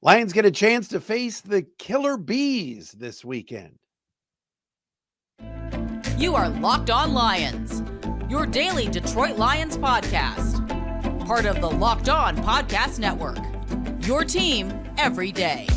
Lions get a chance to face the Killer Bees this weekend. You are Locked On Lions, your daily Detroit Lions podcast. Part of the Locked On Podcast Network, your team every day.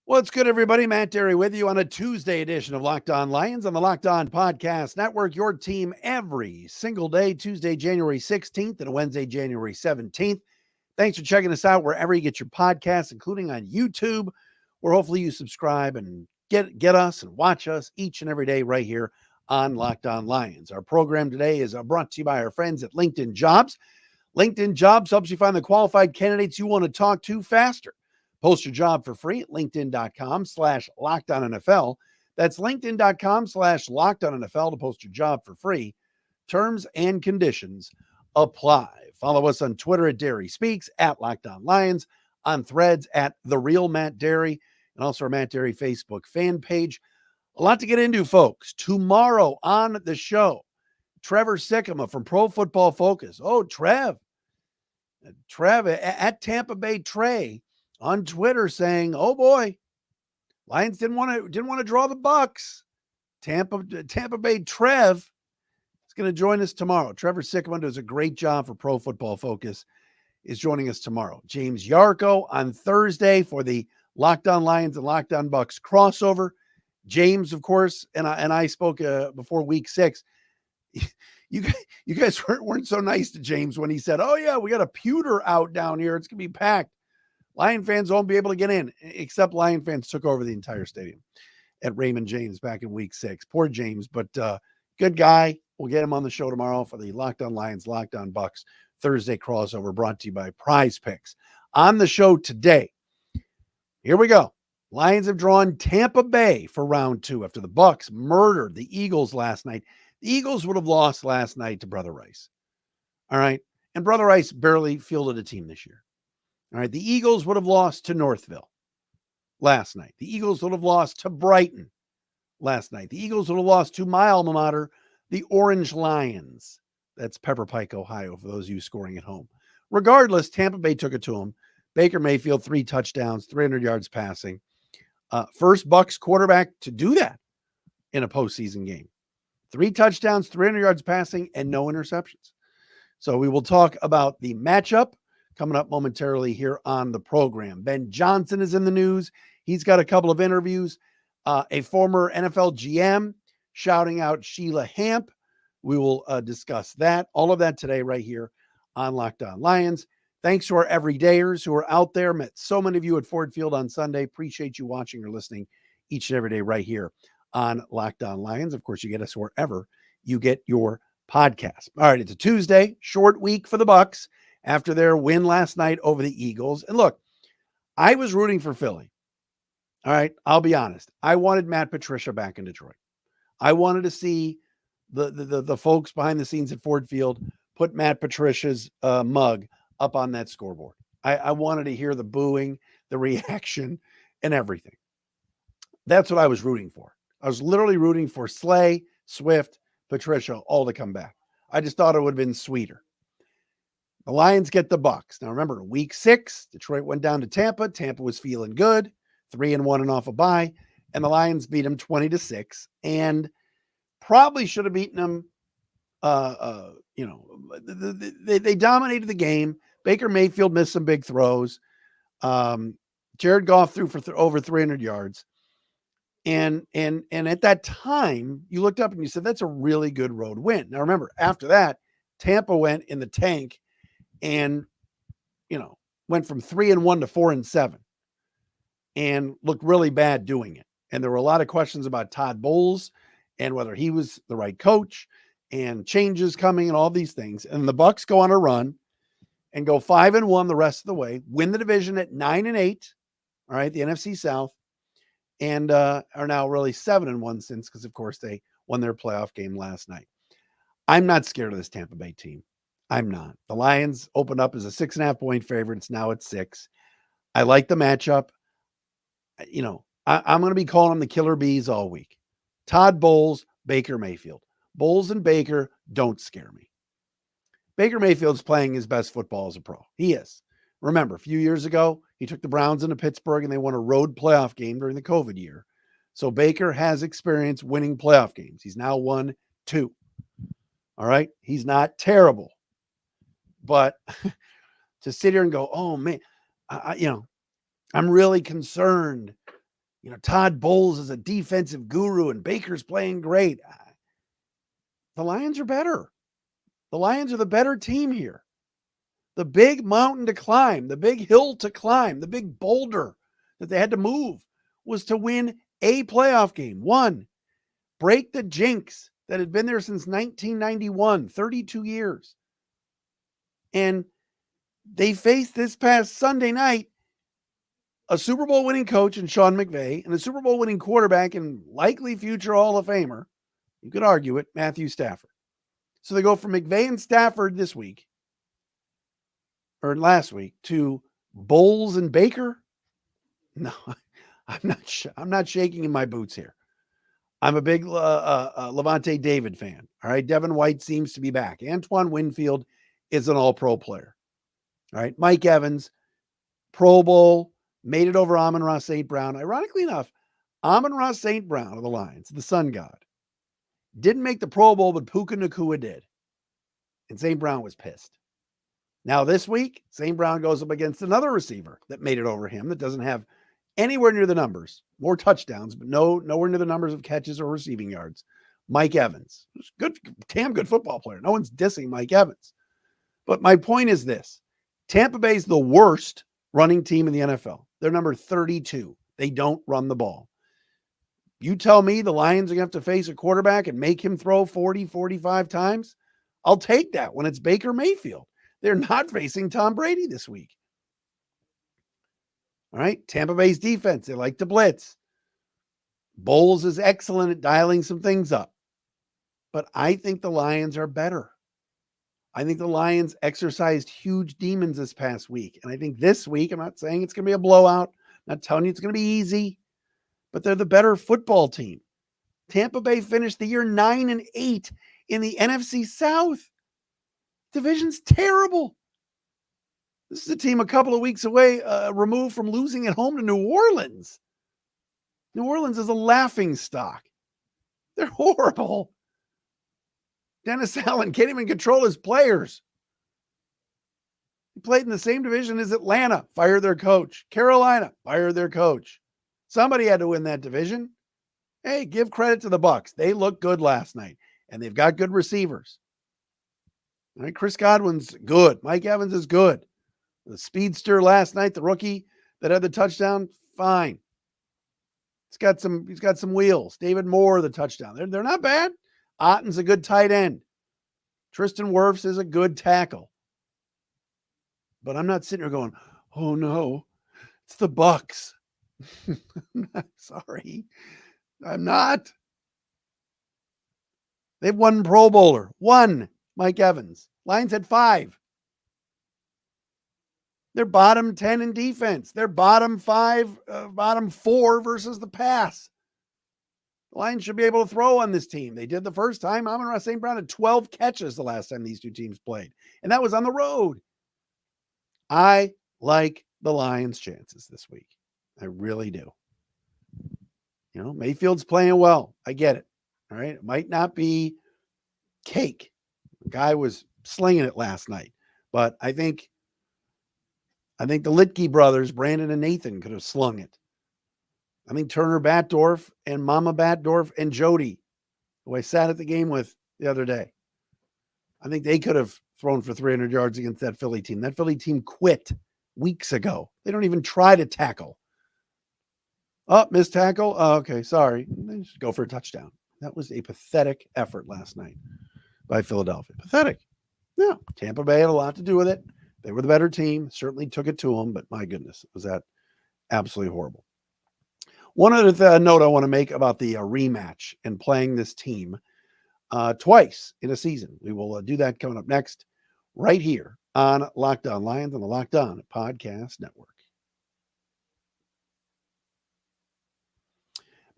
What's good, everybody? Matt Dery with you on a Tuesday edition of Locked On Lions on the Locked On Podcast Network, your team every single day, Tuesday, January 16th and Wednesday, January 17th. Thanks for checking us out wherever you get your podcasts, including on YouTube, where hopefully you subscribe and get us and watch us each and every day right here on Locked On Lions. Our program today is brought to you by our friends at LinkedIn Jobs. LinkedIn Jobs helps you find the qualified candidates you want to talk to faster. Post your job for free at linkedin.com/LockedOnNFL. That's linkedin.com/LockedOnNFL to post your job for free. Terms and conditions apply. Follow us on Twitter at Dery Speaks, at Locked On Lions, on Threads at The Real Matt Dery, and also our Matt Dery Facebook fan page. A lot to get into, folks. Tomorrow on the show, Trevor Sikkema from Pro Football Focus. Oh, Trev at Tampa Bay Trey on Twitter saying, "Oh boy, Lions didn't want to draw the Bucs." Tampa Bay Trev is going to join us tomorrow. Trevor Sikkema does a great job for Pro Football Focus, is joining us tomorrow. James Yarko on Thursday for the Locked On Lions and Locked On Bucs crossover. James, of course, and I spoke before week 6. You guys weren't so nice to James when he said, "Oh yeah, we got a pewter out down here. It's going to be packed. Lion fans won't be able to get in," except Lion fans took over the entire stadium at Raymond James back in week 6. Poor James, but good guy. We'll get him on the show tomorrow for the Locked On Lions, Locked On Bucs Thursday crossover, brought to you by Prize Picks. On the show today, here we go. Lions have drawn Tampa Bay for round 2 after the Bucs murdered the Eagles last night. The Eagles would have lost last night to Brother Rice. All right. And Brother Rice barely fielded a team this year. All right, the Eagles would have lost to Northville last night. The Eagles would have lost to Brighton last night. The Eagles would have lost to my alma mater, the Orange Lions. That's Pepper Pike, Ohio, for those of you scoring at home. Regardless, Tampa Bay took it to them. Baker Mayfield, 3 touchdowns, 300 yards passing. First Bucs quarterback to do that in a postseason game. 3 touchdowns, 300 yards passing, and no interceptions. So we will talk about the matchup coming up momentarily here on the program. Ben Johnson is in the news. He's got a couple of interviews. A former NFL GM shouting out Sheila Hamp. We will discuss that. All of that today right here on Locked On Lions. Thanks to our everydayers who are out there. Met so many of you at Ford Field on Sunday. Appreciate you watching or listening each and every day right here on Locked On Lions. Of course, you get us wherever you get your podcast. All right, it's a Tuesday, short week for the Bucs after their win last night over the Eagles. And look, I was rooting for Philly. All right, I'll be honest. I wanted Matt Patricia back in Detroit. I wanted to see the folks behind the scenes at Ford Field put Matt Patricia's mug up on that scoreboard. I wanted to hear the booing, the reaction, and everything. That's what I was rooting for. I was literally rooting for Slay, Swift, Patricia all to come back. I just thought it would have been sweeter. The Lions get the Bucs. Now remember, week 6, Detroit went down to Tampa. Tampa was feeling good, 3-1 and off a bye, and the Lions beat them 20-6, and probably should have beaten them. They dominated the game. Baker Mayfield missed some big throws. Jared Goff threw for over 300 yards, and at that time, you looked up and you said that's a really good road win. Now remember, after that, Tampa went in the tank. And, went from 3-1 to 4-7 and looked really bad doing it. And there were a lot of questions about Todd Bowles and whether he was the right coach and changes coming and all these things. And the Bucs go on a run and go 5-1 the rest of the way, win the division at 9-8. All right. The NFC South, and are now really 7-1 since, because of course they won their playoff game last night. I'm not scared of this Tampa Bay team. I'm not. The Lions opened up as a 6.5 point favorite. It's now at 6. I like the matchup. I'm going to be calling them the killer bees all week. Todd Bowles, Baker Mayfield. Bowles and Baker don't scare me. Baker Mayfield's playing his best football as a pro. He is. Remember, a few years ago, he took the Browns into Pittsburgh and they won a road playoff game during the COVID year. So Baker has experience winning playoff games. He's now won 2. All right. He's not terrible. But to sit here and go, oh man, I'm really concerned. Todd Bowles is a defensive guru and Baker's playing great. The Lions are better. The Lions are the better team here. The big mountain to climb, the big hill to climb, the big boulder that they had to move was to win a playoff game. 1, break the jinx that had been there since 1991, 32 years. And they faced this past Sunday night a Super Bowl winning coach in Sean McVay and a Super Bowl winning quarterback and likely future Hall of Famer, you could argue it, Matthew Stafford. So they go from McVay and Stafford this week, or last week, to Bowles and Baker. No, I'm not shaking in my boots here. I'm a big Levante David fan. All right. Devin White seems to be back. Antoine Winfield is an all-pro player. All right. Mike Evans, Pro Bowl, made it over Amon-Ra St. Brown. Ironically enough, Amon-Ra St. Brown of the Lions, the sun god, didn't make the Pro Bowl, but Puka Nacua did. And St. Brown was pissed. Now this week, St. Brown goes up against another receiver that made it over him that doesn't have anywhere near the numbers, more touchdowns, but nowhere near the numbers of catches or receiving yards. Mike Evans, who's good, damn good football player. No one's dissing Mike Evans. But my point is this. Tampa Bay's the worst running team in the NFL. They're number 32. They don't run the ball. You tell me the Lions are going to have to face a quarterback and make him throw 40, 45 times? I'll take that when it's Baker Mayfield. They're not facing Tom Brady this week. All right. Tampa Bay's defense, they like to blitz. Bowles is excellent at dialing some things up. But I think the Lions are better. I think the Lions exercised huge demons this past week. And I think this week, I'm not saying it's going to be a blowout. I'm not telling you it's going to be easy. But they're the better football team. Tampa Bay finished the year 9-8 in the NFC South. Division's terrible. This is a team a couple of weeks away, removed from losing at home to New Orleans. New Orleans is a laughing stock. They're horrible. Dennis Allen can't even control his players. He played in the same division as Atlanta, fired their coach. Carolina, fired their coach. Somebody had to win that division. Hey, give credit to the Bucs. They looked good last night, and they've got good receivers. All right, Chris Godwin's good. Mike Evans is good. The speedster last night, the rookie that had the touchdown, fine. He's got some wheels. David Moore, the touchdown. They're not bad. Otten's a good tight end. Tristan Wirfs is a good tackle. But I'm not sitting here going, oh no, it's the Bucs. Sorry. I'm not. They've one Pro Bowler. One, Mike Evans. Lions had 5. They're bottom 10 in defense. They're bottom 4 versus the pass. The Lions should be able to throw on this team. They did the first time. Amon-Ra St. Brown had 12 catches the last time these two teams played. And that was on the road. I like the Lions' chances this week. I really do. Mayfield's playing well. I get it. All right. It might not be cake. The guy was slinging it last night. But I think the Litke brothers, Brandon and Nathan, could have slung it. I think Turner Batdorf and Mama Batdorf and Jody, who I sat at the game with the other day, I think they could have thrown for 300 yards against that Philly team. That Philly team quit weeks ago. They don't even try to tackle. Oh, missed tackle. Oh, okay, sorry. They just go for a touchdown. That was a pathetic effort last night by Philadelphia. Pathetic. Yeah, Tampa Bay had a lot to do with it. They were the better team. Certainly took it to them, but my goodness, was that absolutely horrible. One other note I want to make about the rematch and playing this team twice in a season. We will do that coming up next right here on Locked On Lions on the Locked On Podcast Network.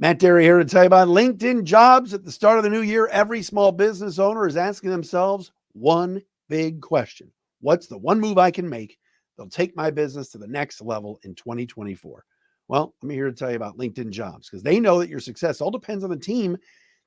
Matt Dery here to tell you about LinkedIn Jobs. At the start of the new year, every small business owner is asking themselves one big question. What's the one move I can make that'll take my business to the next level in 2024? Well, I'm here to tell you about LinkedIn Jobs because they know that your success all depends on the team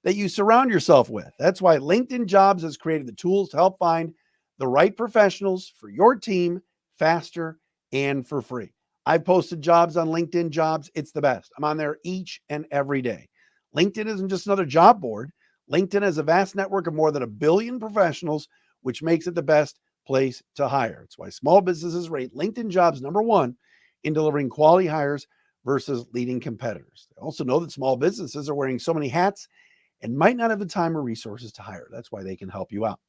that you surround yourself with. That's why LinkedIn Jobs has created the tools to help find the right professionals for your team faster and for free. I've posted jobs on LinkedIn Jobs. It's the best. I'm on there each and every day. LinkedIn isn't just another job board. LinkedIn has a vast network of more than 1 billion professionals, which makes it the best place to hire. It's why small businesses rate LinkedIn Jobs #1 in delivering quality hires versus leading competitors. They also know that small businesses are wearing so many hats and might not have the time or resources to hire. That's why they can help you out.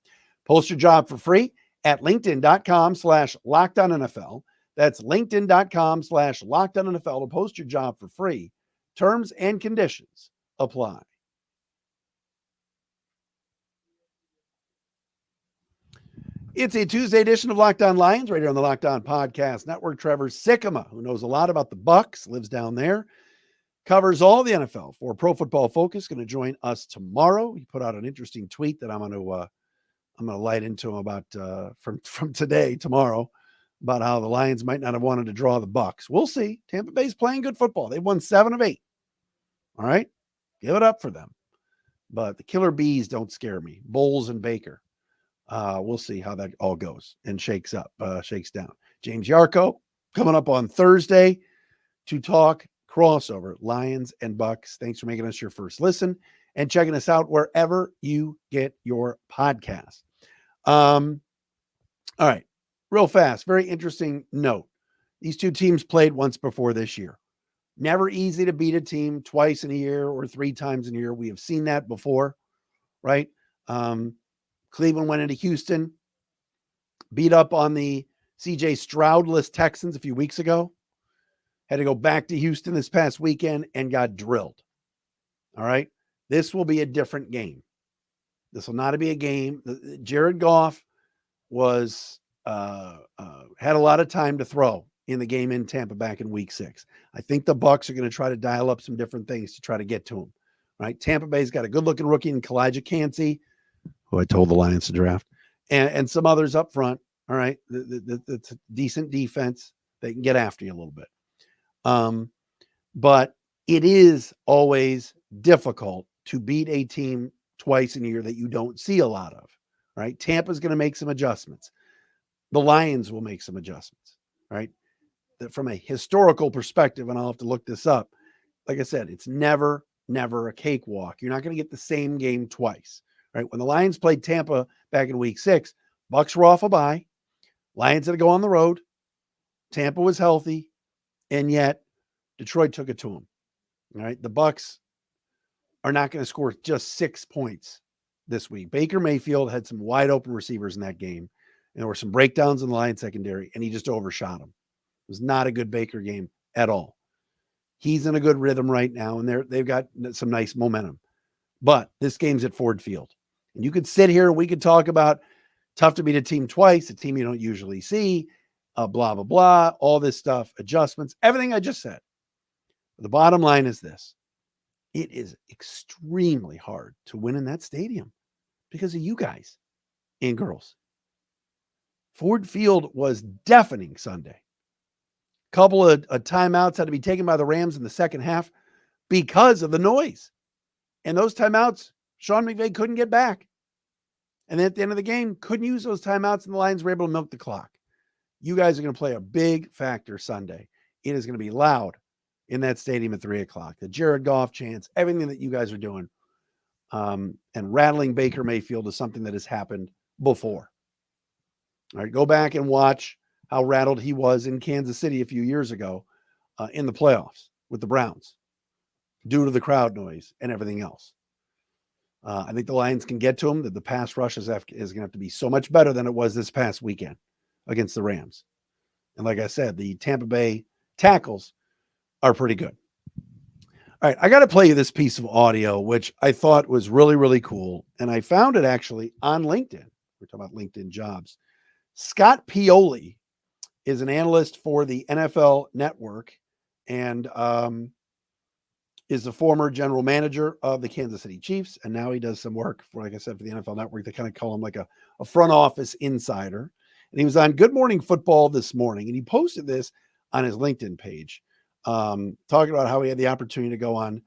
Post your job for free at linkedin.com/LockedOnNFL. That's linkedin.com/LockedOnNFL to post your job for free. Terms and conditions apply. It's a Tuesday edition of Locked On Lions right here on the Locked On Podcast Network. Trevor Sikkema, who knows a lot about the Bucs, lives down there, covers all the NFL for Pro Football Focus, going to join us tomorrow. He put out an interesting tweet that I'm going to light into him about from today, tomorrow, about how the Lions might not have wanted to draw the Bucs. We'll see. Tampa Bay's playing good football. They've won 7 of 8. All right. Give it up for them. But the killer bees don't scare me. Bowles and Baker. We'll see how that all goes and shakes down. James Yarko coming up on Thursday to talk crossover Lions and Bucs. Thanks for making us your first listen and checking us out wherever you get your podcast. All right, real fast, very interesting note. These two teams played once before this year. Never easy to beat a team twice in a year or 3 times in a year. We have seen that before, right? Cleveland went into Houston, beat up on the CJ Stroud-less Texans a few weeks ago. Had to go back to Houston this past weekend and got drilled. All right. This will be a different game. This will not be a game. Jared Goff was had a lot of time to throw in the game in Tampa back in week 6. I think the Bucs are going to try to dial up some different things to try to get to him. Right. Tampa Bay's got a good looking rookie in Kalijah Kancey, who I told the Lions to draft, and some others up front. All right. It's a decent defense. They can get after you a little bit. But it is always difficult to beat a team twice in a year that you don't see a lot of, right? Tampa's going to make some adjustments. The Lions will make some adjustments, right? That from a historical perspective, and I'll have to look this up. Like I said, it's never a cakewalk. You're not going to get the same game twice, right? When the Lions played Tampa back in week 6, Bucs were off a bye. Lions had to go on the road. Tampa was healthy, and yet Detroit took it to them. All right. The Bucs are not going to score just 6 points this week. Baker Mayfield had some wide open receivers in that game. And there were some breakdowns in the Lions secondary, and he just overshot them. It was not a good Baker game at all. He's in a good rhythm right now, and they've got some nice momentum. But this game's at Ford Field. And you could sit here and we could talk about tough to beat a team twice, a team you don't usually see, blah, blah, blah, all this stuff, adjustments, everything I just said. The bottom line is this. It is extremely hard to win in that stadium because of you guys and girls. Ford Field was deafening Sunday. Couple of timeouts had to be taken by the Rams in the second half because of the noise. And those timeouts, Sean McVay couldn't get back. And then at the end of the game, couldn't use those timeouts, and the Lions were able to milk the clock. You guys are going to play a big factor Sunday. It is going to be loud in that stadium at 3:00. The Jared Goff chants, everything that you guys are doing, and rattling Baker Mayfield is something that has happened before. All right, go back and watch how rattled he was in Kansas City a few years ago in the playoffs with the Browns due to the crowd noise and everything else. I think the Lions can get to him, that the pass rush is going to have to be so much better than it was this past weekend against the Rams. And like I said, the Tampa Bay tackles are pretty good. All right, I got to play you this piece of audio, which I thought was really, really cool. And I found it actually on LinkedIn. We're talking about LinkedIn jobs. Scott Pioli is an analyst for the NFL Network. And is the former general manager of the Kansas City Chiefs, and now he does some work for, like I said, for the NFL Network. They kind of call him like a front office insider. And he was on Good Morning Football this morning, and he posted this on his LinkedIn page, talking about how he had the opportunity to go on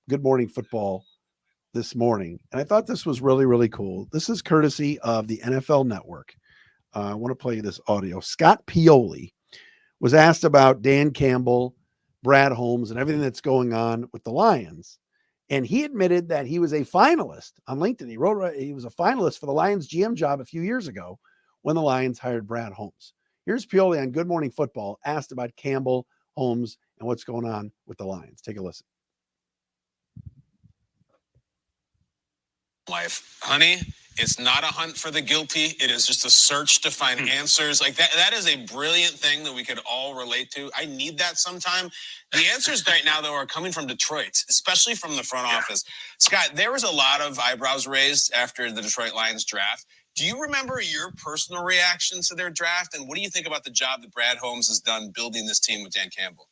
Good Morning Football this morning. And I thought this was really, really cool. This is courtesy of the NFL Network. I want to play you this audio. Scott Pioli was asked about Dan Campbell, Brad Holmes, and everything that's going on with the Lions. And he admitted that he was a finalist on LinkedIn. He wrote he was a finalist for the Lions GM job a few years ago when the Lions hired Brad Holmes. Here's Pioli on Good Morning Football, asked about Campbell, Holmes, and what's going on with the Lions. Take a listen. Life, honey, it's not a hunt for the guilty. It is just a search to find answers. Like that is a brilliant thing that we could all relate to. I need that sometime. The answers right now, though, are coming from Detroit, especially from the front office. Scott, there was a lot of eyebrows raised after the Detroit Lions draft. Do you remember your personal reaction to their draft? And what do you think about the job that Brad Holmes has done building this team with Dan Campbell?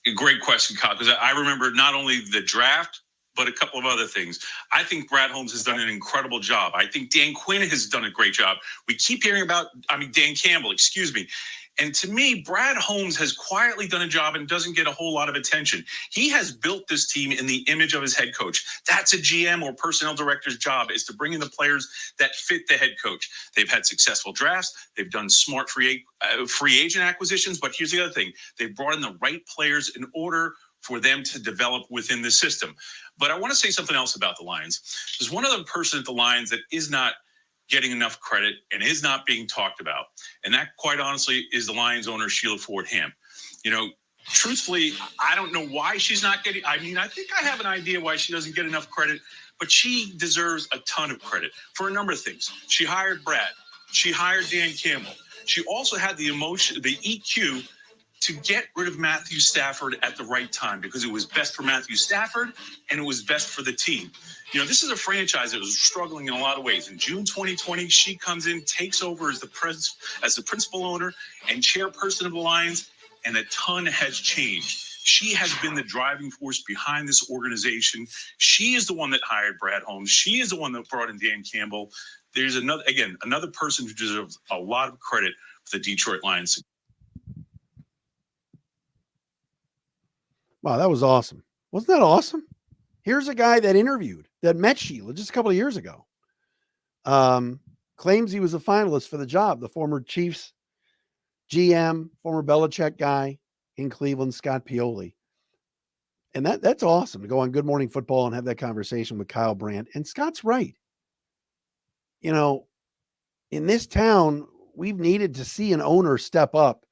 A great question, Kyle, because I remember not only the draft, but a couple of other things. I think Brad Holmes has done an incredible job. I think Dan Quinn has done a great job. We keep hearing about, Dan Campbell, excuse me. And to me, Brad Holmes has quietly done a job and doesn't get a whole lot of attention. He has built this team in the image of his head coach. That's a GM or personnel director's job, is to bring in the players that fit the head coach. They've had successful drafts. They've done smart free agent acquisitions. But here's the other thing. They've brought in the right players in order for them to develop within the system. But I want to say something else about the Lions. There's one other person at the Lions that is not getting enough credit and is not being talked about. And that, quite honestly, is the Lions owner, Sheila Ford-Ham. Truthfully, I don't know why she's not getting, I think I have an idea why she doesn't get enough credit, but she deserves a ton of credit for a number of things. She hired Brad. She hired Dan Campbell. She also had the EQ to get rid of Matthew Stafford at the right time, because it was best for Matthew Stafford and it was best for the team. This is a franchise that was struggling in a lot of ways. In June 2020, she comes in, takes over as the principal owner and chairperson of the Lions, and a ton has changed. She has been the driving force behind this organization. She is the one that hired Brad Holmes. She is the one that brought in Dan Campbell. There's another person who deserves a lot of credit for the Detroit Lions. Wow, that was awesome. Wasn't that awesome? Here's a guy that met Sheila just a couple of years ago. Claims he was a finalist for the job. The former Chiefs GM, former Belichick guy in Cleveland, Scott Pioli. And that's awesome to go on Good Morning Football and have that conversation with Kyle Brandt. And Scott's right. In this town, we've needed to see an owner step up,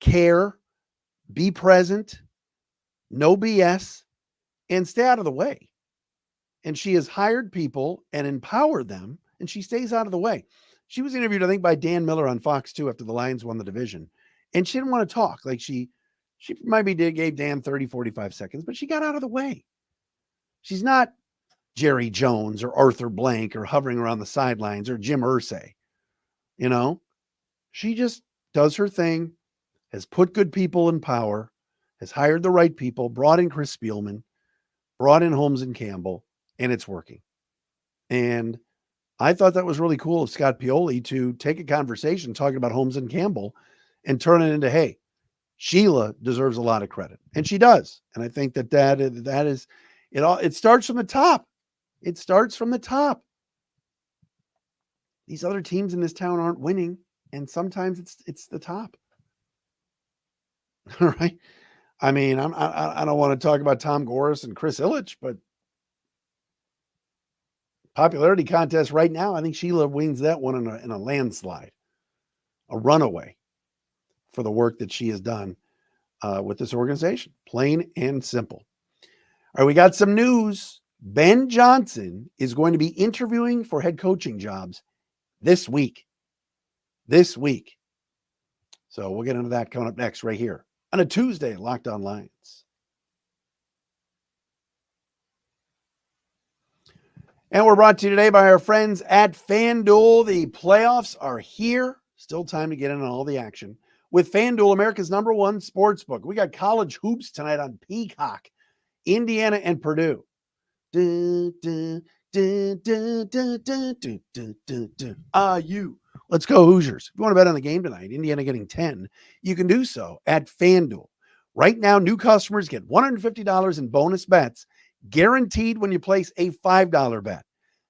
care, be present, no BS, and stay out of the way. And she has hired people and empowered them, and she stays out of the way. She was interviewed, I think, by Dan Miller on Fox 2 after the Lions won the division. And she didn't want to talk. Like she maybe gave Dan 30, 45 seconds, but she got out of the way. She's not Jerry Jones or Arthur Blank or hovering around the sidelines or Jim Irsay. She just does her thing, has put good people in power, has hired the right people, brought in Chris Spielman, brought in Holmes and Campbell, and it's working. And I thought that was really cool of Scott Pioli to take a conversation talking about Holmes and Campbell and turn it into, hey, Sheila deserves a lot of credit. And she does. And I think that is it. It starts from the top. It starts from the top. These other teams in this town aren't winning, and sometimes it's the top. All right. I don't want to talk about Tom Gorris and Chris Ilitch, but popularity contest right now, I think Sheila wins that one in a landslide, a runaway for the work that she has done with this organization. Plain and simple. All right, we got some news. Ben Johnson is going to be interviewing for head coaching jobs this week. So we'll get into that coming up next right here on a Tuesday, Locked On Lions. And we're brought to you today by our friends at FanDuel. The playoffs are here. Still time to get in on all the action with FanDuel, America's #1 sportsbook. We got college hoops tonight on Peacock. Indiana and Purdue. Let's go Hoosiers. If you want to bet on the game tonight, Indiana getting 10, you can do so at FanDuel. Right now, new customers get $150 in bonus bets guaranteed when you place a $5 bet.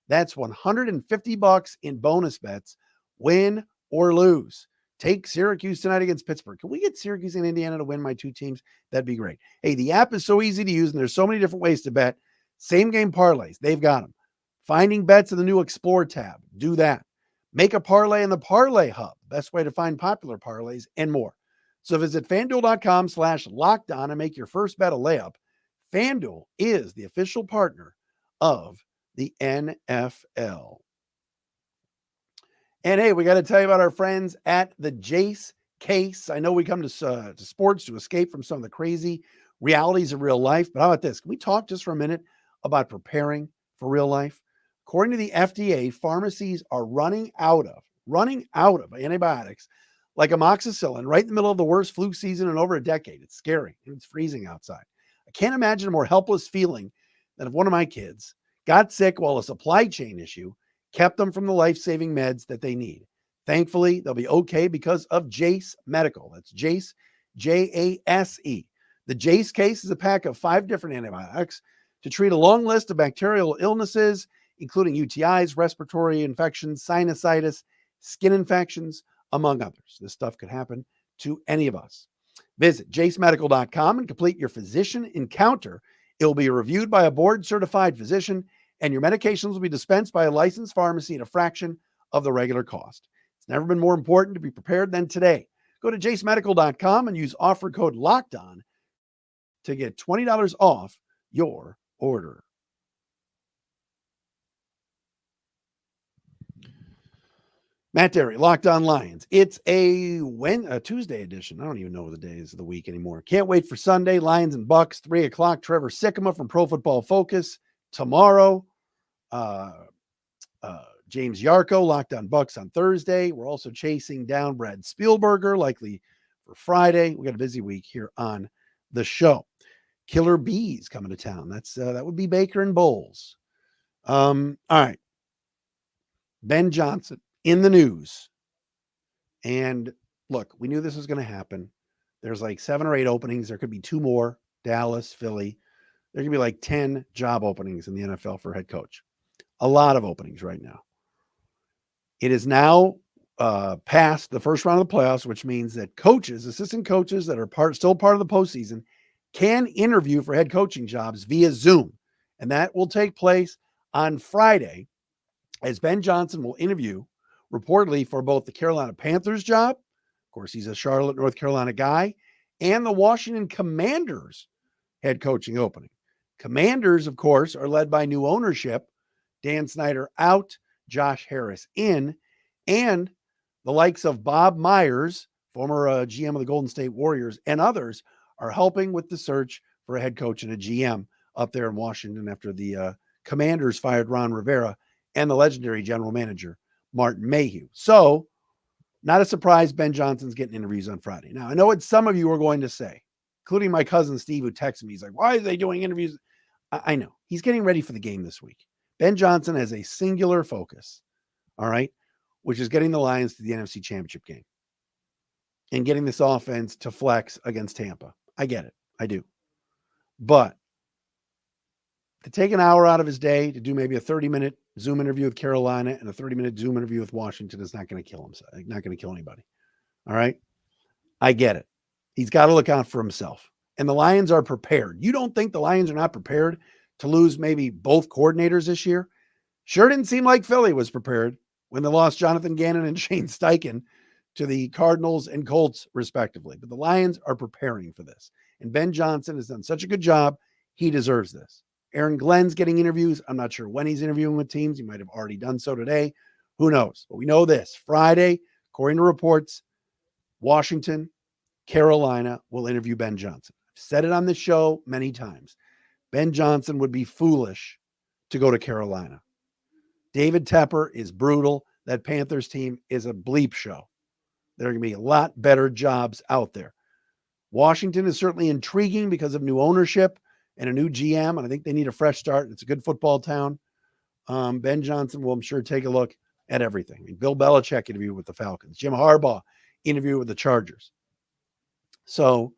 That's $150 in bonus bets, win or lose. Take Syracuse tonight against Pittsburgh. Can we get Syracuse and Indiana to win, my two teams? That'd be great. Hey, the app is so easy to use, and there's so many different ways to bet. Same game parlays. They've got them. Finding bets in the new Explore tab. Do that. Make a parlay in the Parlay Hub. Best way to find popular parlays and more. So visit FanDuel.com/lockedon and make your first bet a layup. FanDuel is the official partner of the NFL. And hey, we got to tell you about our friends at the Jace Case. I know we come to sports to escape from some of the crazy realities of real life, but how about this? Can we talk just for a minute about preparing for real life? According to the FDA, pharmacies are running out of antibiotics like amoxicillin right in the middle of the worst flu season in over a decade. It's scary. It's freezing outside. I can't imagine a more helpless feeling than if one of my kids got sick while a supply chain issue kept them from the life-saving meds that they need. Thankfully, they'll be okay because of Jace Medical. That's Jace, J-A-S-E. The Jace Case is a pack of 5 different antibiotics to treat a long list of bacterial illnesses, including UTIs, respiratory infections, sinusitis, skin infections, among others. This stuff could happen to any of us. Visit jacemedical.com and complete your physician encounter. It will be reviewed by a board-certified physician, and your medications will be dispensed by a licensed pharmacy at a fraction of the regular cost. It's never been more important to be prepared than today. Go to jacemedical.com and use offer code LOCKEDON to get $20 off your order. Matt Dery, Locked On Lions. It's a Tuesday edition. I don't even know the days of the week anymore. Can't wait for Sunday. Lions and Bucs, 3 o'clock. Trevor Sikkema from Pro Football Focus. Tomorrow, James Yarko, Locked On Bucs on Thursday. We're also chasing down Brad Spielberger, likely for Friday. We got a busy week here on the show. Killer Bees coming to town. That would be Baker and Bowles. All right. Ben Johnson in the news. And look, we knew this was going to happen. There's like 7 or 8 openings. There could be 2 more, Dallas, Philly. There could be like 10 job openings in the NFL for head coach. A lot of openings right now. It is now past the first round of the playoffs, which means that coaches, assistant coaches that are still part of the postseason, can interview for head coaching jobs via Zoom. And that will take place on Friday, as Ben Johnson will interview reportedly for both the Carolina Panthers job, of course, he's a Charlotte, North Carolina guy, and the Washington Commanders head coaching opening. Commanders, of course, are led by new ownership, Dan Snyder out, Josh Harris in, and the likes of Bob Myers, former GM of the Golden State Warriors, and others are helping with the search for a head coach and a GM up there in Washington after the Commanders fired Ron Rivera and the legendary general manager, Martin Mayhew. So, not a surprise Ben Johnson's getting interviews on Friday. Now, I know what some of you are going to say, including my cousin Steve, who texted me. He's like, why are they doing interviews? I know. He's getting ready for the game this week. Ben Johnson has a singular focus, all right, which is getting the Lions to the NFC Championship game and getting this offense to flex against Tampa. I get it. I do. But to take an hour out of his day to do maybe a 30-minute Zoom interview with Carolina and a 30-minute Zoom interview with Washington is not going to kill himself. Not going to kill anybody. All right? I get it. He's got to look out for himself. And the Lions are prepared. You don't think the Lions are not prepared to lose maybe both coordinators this year? Sure didn't seem like Philly was prepared when they lost Jonathan Gannon and Shane Steichen to the Cardinals and Colts, respectively. But the Lions are preparing for this. And Ben Johnson has done such a good job. He deserves this. Aaron Glenn's getting interviews. I'm not sure when he's interviewing with teams. He might have already done so today. Who knows? But we know this. Friday, according to reports, Washington, Carolina will interview Ben Johnson. I've said it on this show many times. Ben Johnson would be foolish to go to Carolina. David Tepper is brutal. That Panthers team is a bleep show. There are going to be a lot better jobs out there. Washington is certainly intriguing because of new ownership and a new GM, and I think they need a fresh start. It's a good football town. Ben Johnson will, I'm sure, take a look at everything. I mean, Bill Belichick interviewed with the Falcons. Jim Harbaugh interviewed with the Chargers. So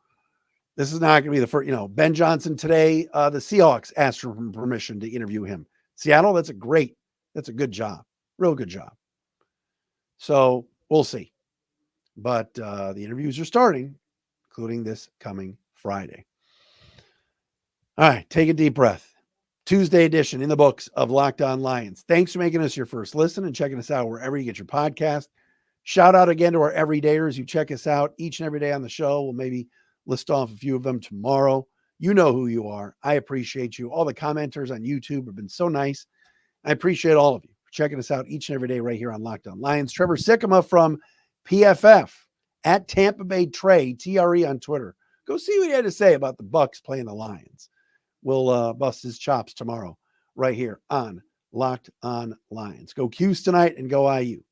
this is not going to be the first, Ben Johnson today, the Seahawks asked for permission to interview him. Seattle, that's a good job. Real good job. So we'll see. But the interviews are starting, including this coming Friday. All right, take a deep breath. Tuesday edition in the books of Locked On Lions. Thanks for making us your first listen and checking us out wherever you get your podcast. Shout out again to our everydayers who check us out each and every day on the show. We'll maybe list off a few of them tomorrow. You know who you are. I appreciate you. All the commenters on YouTube have been so nice. I appreciate all of you for checking us out each and every day right here on Locked On Lions. Trevor Sikkema from PFF at Tampa Bay Trey, TRE on Twitter. Go see what he had to say about the Bucs playing the Lions. We'll bust his chops tomorrow right here on Locked On Lions. Go Qs tonight and go IU.